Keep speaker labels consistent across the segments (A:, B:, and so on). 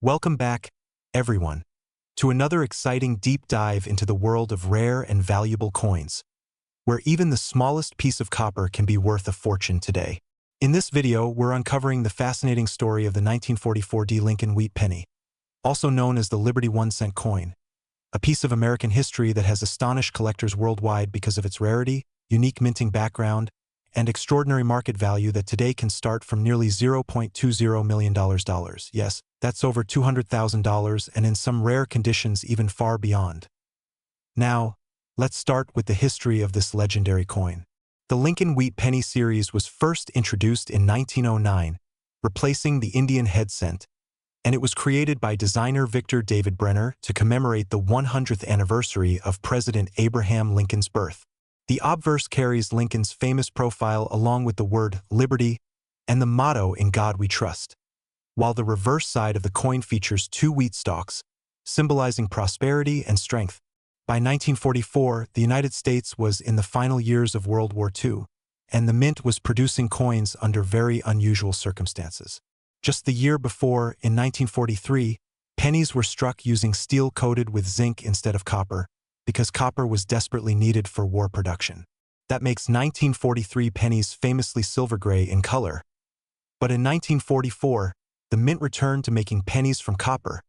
A: Welcome back, everyone, to another exciting deep dive into the world of rare and valuable coins, where even the smallest piece of copper can be worth a fortune today. In this video, we're uncovering the fascinating story of the 1944 D. Lincoln wheat penny, also known as the Liberty 1-cent coin, a piece of American history that has astonished collectors worldwide because of its rarity, unique minting background, and extraordinary market value that today can start from nearly $0.20 million. Yes, that's over $200,000 and in some rare conditions even far beyond. Now, let's start with the history of this legendary coin. The Lincoln Wheat Penny series was first introduced in 1909, replacing the Indian head cent, and it was created by designer Victor David Brenner to commemorate the 100th anniversary of President Abraham Lincoln's birth. The obverse carries Lincoln's famous profile along with the word liberty and the motto "In God We Trust," while the reverse side of the coin features two wheat stalks, symbolizing prosperity and strength. By 1944, the United States was in the final years of World War II, and the mint was producing coins under very unusual circumstances. Just the year before, in 1943, pennies were struck using steel coated with zinc instead of copper, because copper was desperately needed for war production. That makes 1943 pennies famously silver gray in color. But in 1944, the mint returned to making pennies from copper,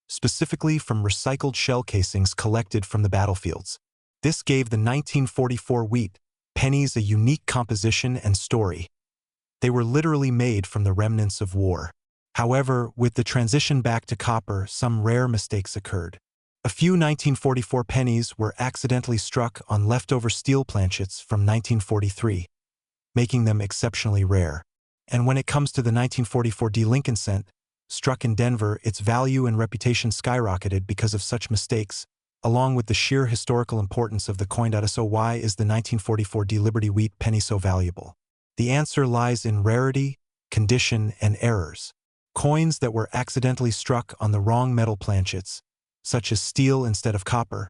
A: specifically from recycled shell casings collected from the battlefields. This gave the 1944 wheat pennies a unique composition and story. They were literally made from the remnants of war. However, with the transition back to copper, some rare mistakes occurred. A few 1944 pennies were accidentally struck on leftover steel planchets from 1943, making them exceptionally rare. And when it comes to the 1944 D. Lincoln cent, struck in Denver, its value and reputation skyrocketed because of such mistakes, along with the sheer historical importance of the coin. So why is the 1944 D. Liberty wheat penny so valuable? The answer lies in rarity, condition, and errors. Coins that were accidentally struck on the wrong metal planchets, such as steel instead of copper,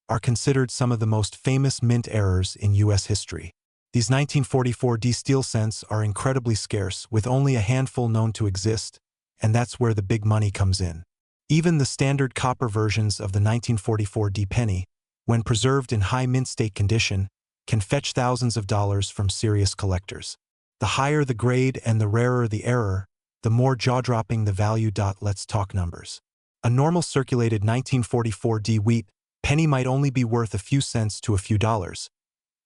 A: are considered some of the most famous mint errors in U.S. history. These 1944 D steel cents are incredibly scarce, with only a handful known to exist, and that's where the big money comes in. Even the standard copper versions of the 1944 D penny, when preserved in high mint state condition, can fetch thousands of dollars from serious collectors. The higher the grade and the rarer the error, the more jaw-dropping the value. Let's talk numbers. A normal circulated 1944 D wheat penny might only be worth a few cents to a few dollars,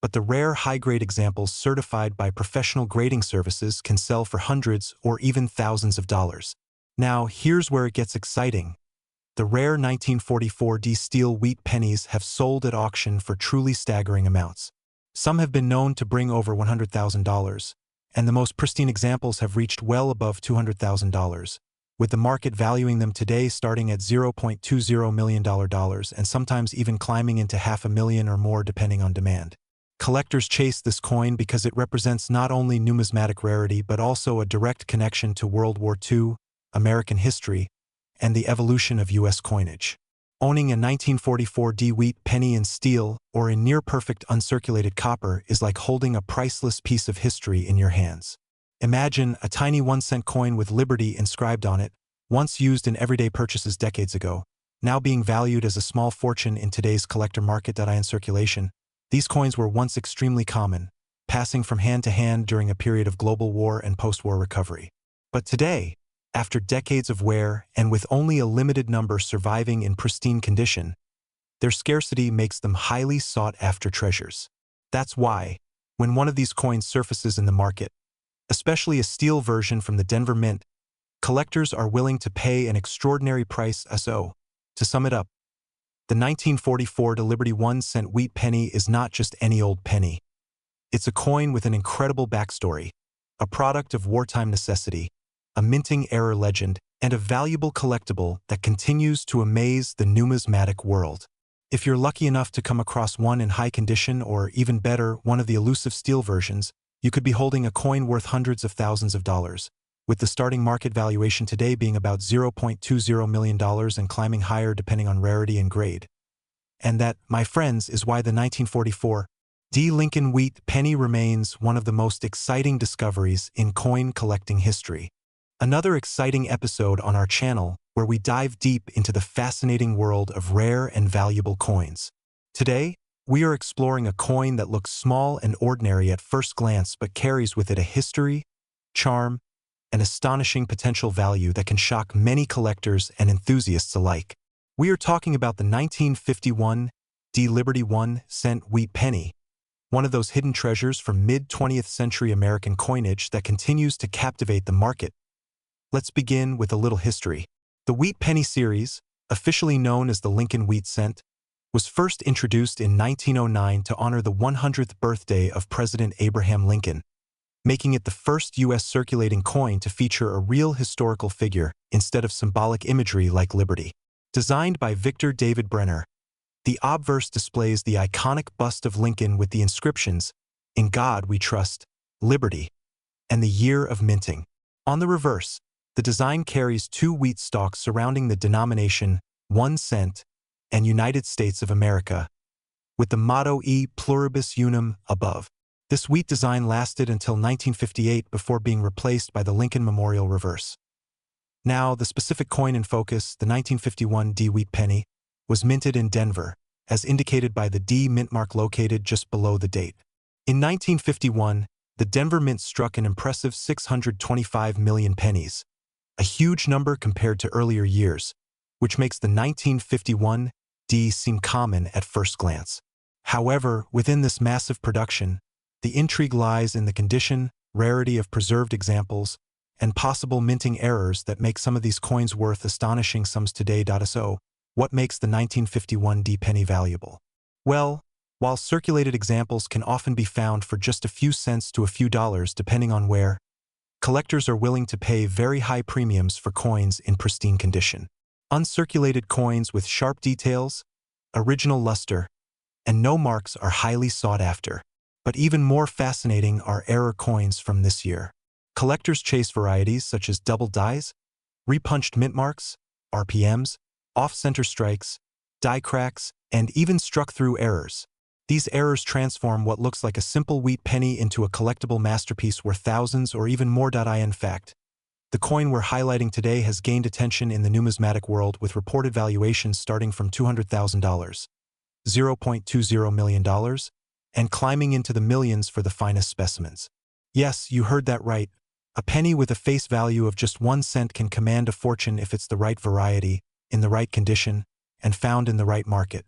A: but the rare high-grade examples certified by professional grading services can sell for hundreds or even thousands of dollars. Now, here's where it gets exciting. The rare 1944 D steel wheat pennies have sold at auction for truly staggering amounts. Some have been known to bring over $100,000, and the most pristine examples have reached well above $200,000. With the market valuing them today starting at $0.20 million and sometimes even climbing into $500,000 or more depending on demand. Collectors chase this coin because it represents not only numismatic rarity but also a direct connection to World War II, American history, and the evolution of U.S. coinage. Owning a 1944 D wheat penny in steel or in near-perfect uncirculated copper is like holding a priceless piece of history in your hands. Imagine a tiny 1-cent coin with Liberty inscribed on it, once used in everyday purchases decades ago, now being valued as a small fortune in today's collector market. In circulation, these coins were once extremely common, passing from hand to hand during a period of global war and post-war recovery. But today, after decades of wear and with only a limited number surviving in pristine condition, their scarcity makes them highly sought-after treasures. That's why, when one of these coins surfaces in the market, especially a steel version from the Denver Mint, collectors are willing to pay an extraordinary price. To sum it up, the 1944 D Liberty 1-cent wheat penny is not just any old penny. It's a coin with an incredible backstory, a product of wartime necessity, a minting error legend, and a valuable collectible that continues to amaze the numismatic world. If you're lucky enough to come across one in high condition or, even better, one of the elusive steel versions, you could be holding a coin worth hundreds of thousands of dollars, with the starting market valuation today being about $0.20 million and climbing higher depending on rarity and grade. And that, my friends, is why the 1944 D. Lincoln wheat penny remains one of the most exciting discoveries in coin collecting history. Another exciting episode on our channel where we dive deep into the fascinating world of rare and valuable coins. Today, we are exploring a coin that looks small and ordinary at first glance but carries with it a history, charm, and astonishing potential value that can shock many collectors and enthusiasts alike. We are talking about the 1951 Liberty 1-cent wheat penny, one of those hidden treasures from mid-20th century American coinage that continues to captivate the market. Let's begin with a little history. The wheat penny series, officially known as the Lincoln Wheat Cent, was first introduced in 1909 to honor the 100th birthday of President Abraham Lincoln, making it the first U.S. circulating coin to feature a real historical figure instead of symbolic imagery like Liberty. Designed by Victor David Brenner, the obverse displays the iconic bust of Lincoln with the inscriptions, "In God We Trust, Liberty," and the year of minting. On the reverse, the design carries two wheat stalks surrounding the denomination 1 cent and United States of America, with the motto E pluribus unum above. This wheat design lasted until 1958 before being replaced by the Lincoln Memorial reverse. Now, the specific coin in focus, the 1951 wheat penny, was minted in Denver, as indicated by the D mint mark located just below the date. In 1951, the Denver Mint struck an impressive 625 million pennies, a huge number compared to earlier years, which makes the 1951 seem common at first glance. However, within this massive production, the intrigue lies in the condition, rarity of preserved examples, and possible minting errors that make some of these coins worth astonishing sums today. So, what makes the 1951 penny valuable? Well, while circulated examples can often be found for just a few cents to a few dollars depending on where, collectors are willing to pay very high premiums for coins in pristine condition. Uncirculated coins with sharp details, original luster, and no marks are highly sought after. But even more fascinating are error coins from this year. Collectors chase varieties such as double dies, repunched mint marks, RPMs, off-center strikes, die cracks, and even struck-through errors. These errors transform what looks like a simple wheat penny into a collectible masterpiece worth thousands or even more. In fact, the coin we're highlighting today has gained attention in the numismatic world with reported valuations starting from $200,000, $0.20 million, and climbing into the millions for the finest specimens. Yes, you heard that right. A penny with a face value of just 1 cent can command a fortune if it's the right variety, in the right condition, and found in the right market.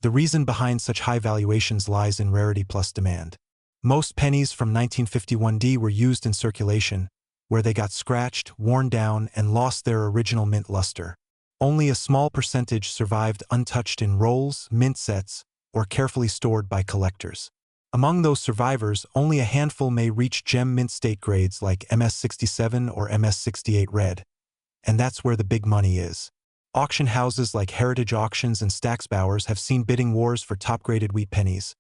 A: The reason behind such high valuations lies in rarity plus demand. Most pennies from 1951 were used in circulation, where they got scratched, worn down, and lost their original mint luster. Only a small percentage survived untouched in rolls, mint sets, or carefully stored by collectors. Among those survivors, only a handful may reach gem mint state grades like MS67 or MS68 red. And that's where the big money is. Auction houses like Heritage Auctions and Stack's Bowers have seen bidding wars for top-graded wheat pennies,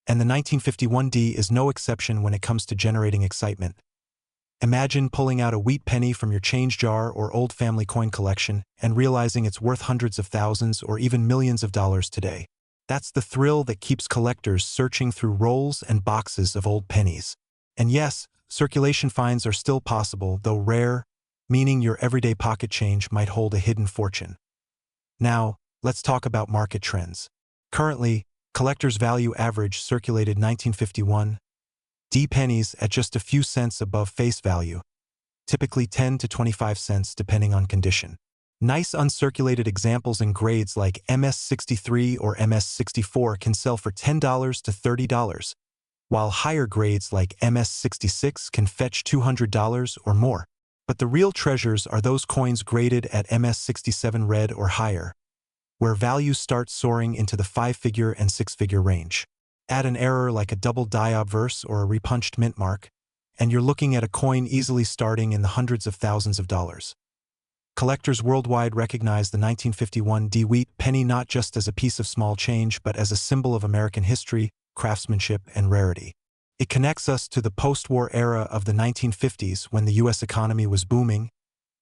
A: and the 1951 is no exception when it comes to generating excitement. Imagine pulling out a wheat penny from your change jar or old family coin collection and realizing it's worth hundreds of thousands or even millions of dollars today. That's the thrill that keeps collectors searching through rolls and boxes of old pennies. And yes, circulation finds are still possible, though rare, meaning your everyday pocket change might hold a hidden fortune. Now, let's talk about market trends. Currently, collectors value average circulated 1951 pennies at just a few cents above face value, typically 10 to 25 cents depending on condition. Nice uncirculated examples in grades like MS63 or MS64 can sell for $10 to $30, while higher grades like MS66 can fetch $200 or more. But the real treasures are those coins graded at MS67 red or higher, where values start soaring into the 5-figure and 6-figure range. Add an error like a double die obverse or a repunched mint mark, and you're looking at a coin easily starting in the hundreds of thousands of dollars. Collectors worldwide recognize the 1951 wheat penny not just as a piece of small change but as a symbol of American history, craftsmanship, and rarity. It connects us to the post-war era of the 1950s when the U.S. economy was booming,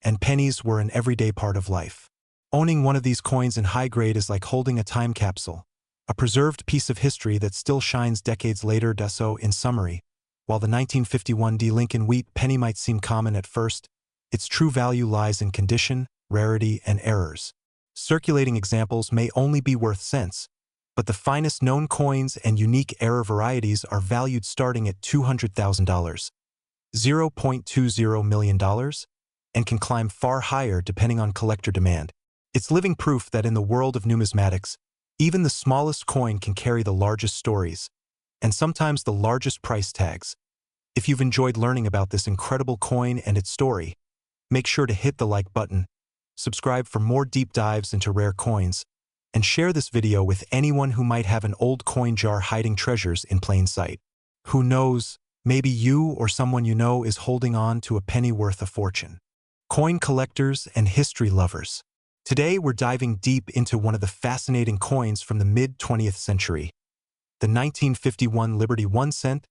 A: and pennies were an everyday part of life. Owning one of these coins in high grade is like holding a time capsule, a preserved piece of history that still shines decades later. So, in summary, while the 1951 Lincoln wheat penny might seem common at first, its true value lies in condition, rarity, and errors. Circulating examples may only be worth cents, but the finest known coins and unique error varieties are valued starting at $200,000, $0.20 million, and can climb far higher depending on collector demand. It's living proof that in the world of numismatics, even the smallest coin can carry the largest stories, and sometimes the largest price tags. If you've enjoyed learning about this incredible coin and its story, make sure to hit the like button, subscribe for more deep dives into rare coins, and share this video with anyone who might have an old coin jar hiding treasures in plain sight. Who knows, maybe you or someone you know is holding on to a penny worth a fortune. Coin collectors and history lovers. Today we're diving deep into one of the fascinating coins from the mid-20th century, the 1951 Liberty 1 cent,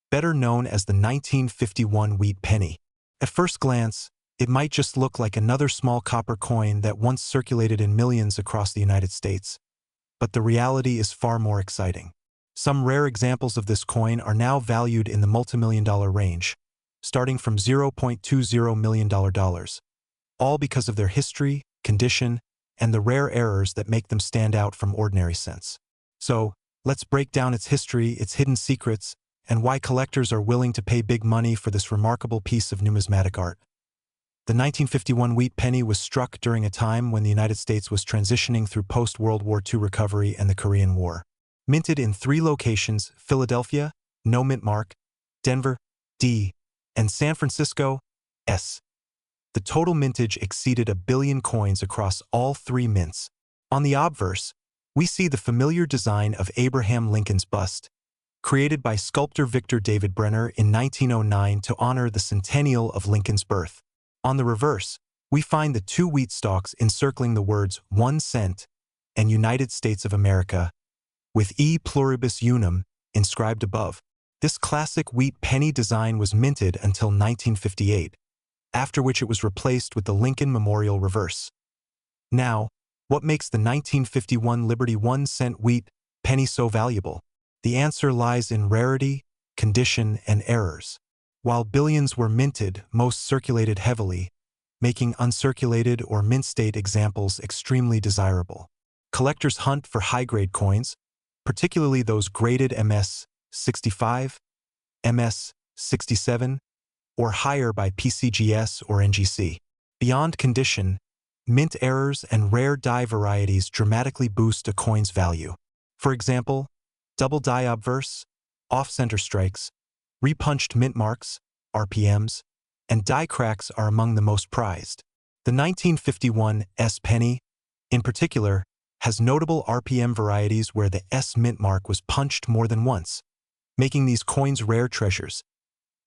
A: better known as the 1951 wheat penny. At first glance, it might just look like another small copper coin that once circulated in millions across the United States. But the reality is far more exciting. Some rare examples of this coin are now valued in the multimillion-dollar range, starting from $0.20 million, all because of their history, condition, and the rare errors that make them stand out from ordinary cents. So, let's break down its history, its hidden secrets, and why collectors are willing to pay big money for this remarkable piece of numismatic art. The 1951 wheat penny was struck during a time when the United States was transitioning through post-World War II recovery and the Korean War. Minted in 3 locations, Philadelphia, no mint mark, Denver, D, and San Francisco, S. The total mintage exceeded 1 billion coins across all 3 mints. On the obverse, we see the familiar design of Abraham Lincoln's bust, created by sculptor Victor David Brenner in 1909 to honor the centennial of Lincoln's birth. On the reverse, we find the 2 wheat stalks encircling the words 1 cent and United States of America, with E pluribus unum inscribed above. This classic wheat penny design was minted until 1958, after which it was replaced with the Lincoln Memorial reverse. Now, what makes the 1951 Liberty 1 cent wheat penny so valuable? The answer lies in rarity, condition, and errors. While billions were minted, most circulated heavily, making uncirculated or mint-state examples extremely desirable. Collectors hunt for high-grade coins, particularly those graded MS 65, MS 67, or higher by PCGS or NGC. Beyond condition, mint errors and rare die varieties dramatically boost a coin's value. For example, double die obverse, off-center strikes, repunched mint marks, RPMs, and die cracks are among the most prized. The 1951 S penny, in particular, has notable RPM varieties where the S mint mark was punched more than once, making these coins rare treasures.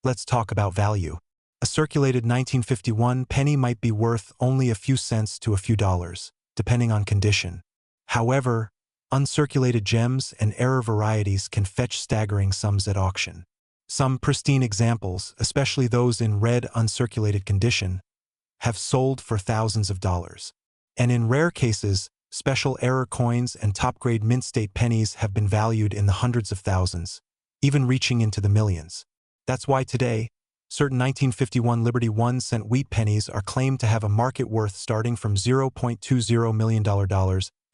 A: Let's talk about value. A circulated 1951 penny might be worth only a few cents to a few dollars, depending on condition. However, uncirculated gems and error varieties can fetch staggering sums at auction. Some pristine examples, especially those in red uncirculated condition, have sold for thousands of dollars. And in rare cases, special error coins and top-grade mint-state pennies have been valued in the hundreds of thousands, even reaching into the millions. That's why today, certain 1951 Liberty 1 cent wheat pennies are claimed to have a market worth starting from $0.20 million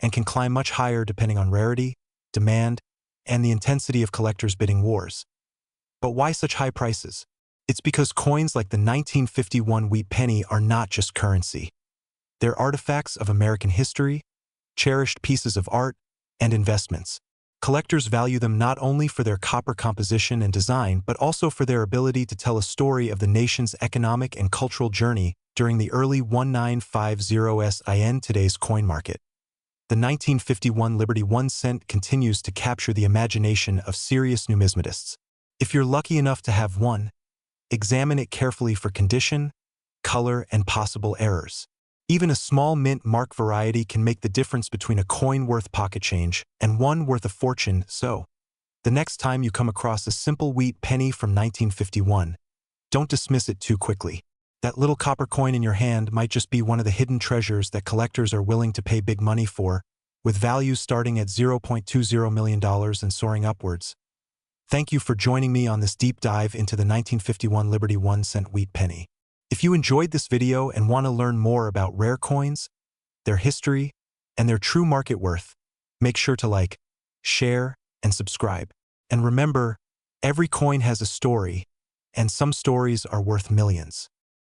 A: and can climb much higher depending on rarity, demand, and the intensity of collectors' bidding wars. But why such high prices? It's because coins like the 1951 wheat penny are not just currency. They're artifacts of American history, cherished pieces of art, and investments. Collectors value them not only for their copper composition and design, but also for their ability to tell a story of the nation's economic and cultural journey during the early 1950s in today's coin market. The 1951 Liberty 1 cent continues to capture the imagination of serious numismatists. If you're lucky enough to have one, examine it carefully for condition, color, and possible errors. Even a small mint mark variety can make the difference between a coin worth pocket change and one worth a fortune, so the next time you come across a simple wheat penny from 1951, don't dismiss it too quickly. That little copper coin in your hand might just be one of the hidden treasures that collectors are willing to pay big money for, with values starting at $0.20 million and soaring upwards. Thank you for joining me on this deep dive into the 1951 Liberty 1 cent wheat penny. If you enjoyed this video and want to learn more about rare coins, their history, and their true market worth, make sure to like, share, and subscribe. And remember, every coin has a story, and some stories are worth millions.